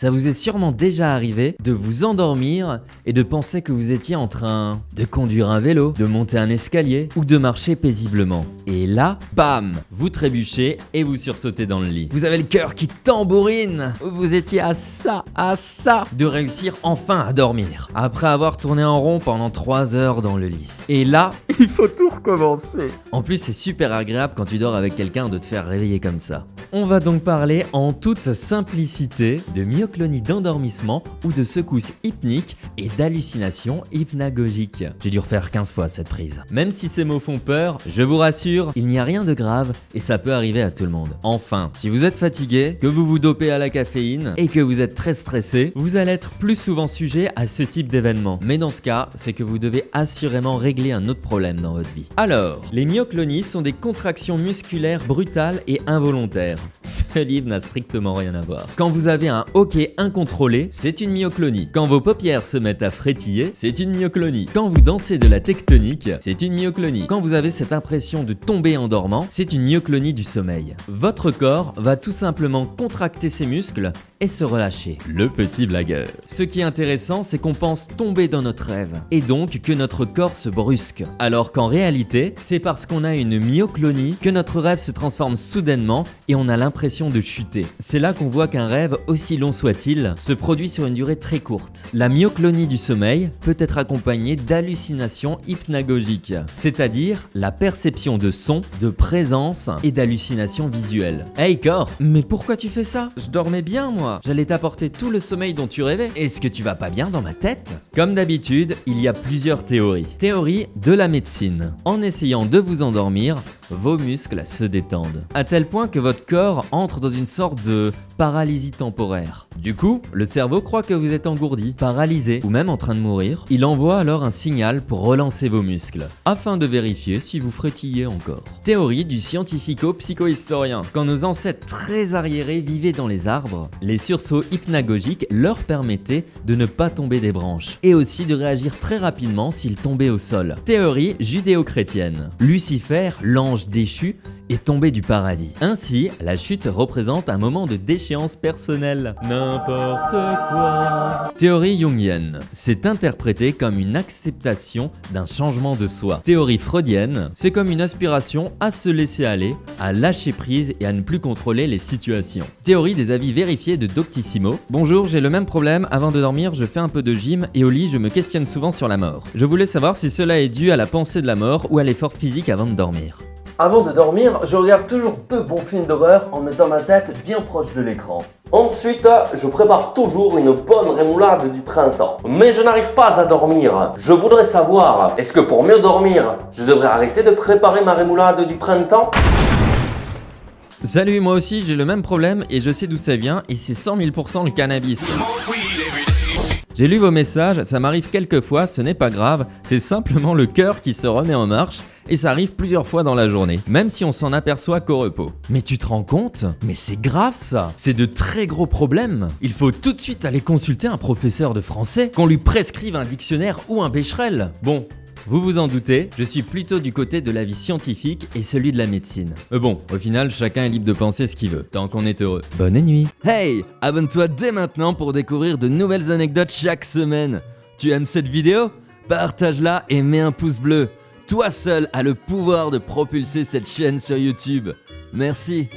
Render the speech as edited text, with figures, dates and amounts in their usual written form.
Ça vous est sûrement déjà arrivé de vous endormir et de penser que vous étiez en train de conduire un vélo, de monter un escalier ou de marcher paisiblement. Et là, bam, vous trébuchez et vous sursautez dans le lit. Vous avez le cœur qui tambourine. Vous étiez à ça de réussir enfin à dormir. Après avoir tourné en rond pendant 3 heures dans le lit. Et là, il faut tout recommencer. En plus, c'est super agréable quand tu dors avec quelqu'un de te faire réveiller comme ça. On va donc parler en toute simplicité de myoclonie d'endormissement ou de secousses hypniques et d'hallucinations hypnagogiques. J'ai dû refaire 15 fois cette prise. Même si ces mots font peur, je vous rassure, il n'y a rien de grave et ça peut arriver à tout le monde. Enfin, si vous êtes fatigué, que vous vous dopez à la caféine et que vous êtes très stressé, vous allez être plus souvent sujet à ce type d'événement. Mais dans ce cas, c'est que vous devez assurément régler un autre problème dans votre vie. Alors, les myoclonies sont des contractions musculaires brutales et involontaires. Ce livre n'a strictement rien à voir. Quand vous avez un hoquet incontrôlé, c'est une myoclonie. Quand vos paupières se mettent à frétiller, c'est une myoclonie. Quand vous dansez de la tectonique, c'est une myoclonie. Quand vous avez cette impression de tomber en dormant, c'est une myoclonie du sommeil. Votre corps va tout simplement contracter ses muscles et se relâcher. Le petit blagueur. Ce qui est intéressant, c'est qu'on pense tomber dans notre rêve et donc que notre corps se brusque. Alors qu'en réalité, c'est parce qu'on a une myoclonie que notre rêve se transforme soudainement et on a l'impression de chuter. C'est là qu'on voit qu'un rêve, aussi long soit-il, se produit sur une durée très courte. La myoclonie du sommeil peut être accompagnée d'hallucinations hypnagogiques, c'est-à-dire la perception de sons, de présence et d'hallucinations visuelles. Hey corps, mais pourquoi tu fais ça? Je dormais bien moi. J'allais t'apporter tout le sommeil dont tu rêvais. Est-ce que tu vas pas bien dans ma tête? Comme d'habitude, il y a plusieurs théories. Théorie de la médecine. En essayant de vous endormir, vos muscles se détendent, à tel point que votre corps entre dans une sorte de paralysie temporaire. Du coup, le cerveau croit que vous êtes engourdi, paralysé ou même en train de mourir. Il envoie alors un signal pour relancer vos muscles, afin de vérifier si vous frétillez encore. Théorie du scientifico-psychohistorien. Quand nos ancêtres très arriérés vivaient dans les arbres, les sursauts hypnagogiques leur permettaient de ne pas tomber des branches, et aussi de réagir très rapidement s'ils tombaient au sol. Théorie judéo-chrétienne. Lucifer, l'ange déchu, est tombé du paradis. Ainsi, la chute représente un moment de déchéance personnelle. N'importe quoi. Théorie jungienne. C'est interprété comme une acceptation d'un changement de soi. Théorie freudienne. C'est comme une aspiration à se laisser aller, à lâcher prise et à ne plus contrôler les situations. Théorie des avis vérifiés de Doctissimo. Bonjour, j'ai le même problème. Avant de dormir, je fais un peu de gym et au lit, je me questionne souvent sur la mort. Je voulais savoir si cela est dû à la pensée de la mort ou à l'effort physique avant de dormir. Avant de dormir, je regarde toujours 2 bons films d'horreur en mettant ma tête bien proche de l'écran. Ensuite, je prépare toujours une bonne rémoulade du printemps. Mais je n'arrive pas à dormir. Je voudrais savoir, est-ce que pour mieux dormir, je devrais arrêter de préparer ma rémoulade du printemps ? Salut, moi aussi j'ai le même problème et je sais d'où ça vient et c'est 100 000% le cannabis. J'ai lu vos messages, ça m'arrive quelques fois, ce n'est pas grave, c'est simplement le cœur qui se remet en marche et ça arrive plusieurs fois dans la journée, même si on s'en aperçoit qu'au repos. Mais tu te rends compte? Mais c'est grave ça! C'est de très gros problèmes! Il faut tout de suite aller consulter un professeur de français, qu'on lui prescrive un dictionnaire ou un Becherel. Bon, vous vous en doutez, je suis plutôt du côté de l'avis scientifique et celui de la médecine. Mais bon, au final, chacun est libre de penser ce qu'il veut, tant qu'on est heureux. Bonne nuit. Hey, abonne-toi dès maintenant pour découvrir de nouvelles anecdotes chaque semaine. Tu aimes cette vidéo? Partage-la et mets un pouce bleu. Toi seul as le pouvoir de propulser cette chaîne sur YouTube. Merci.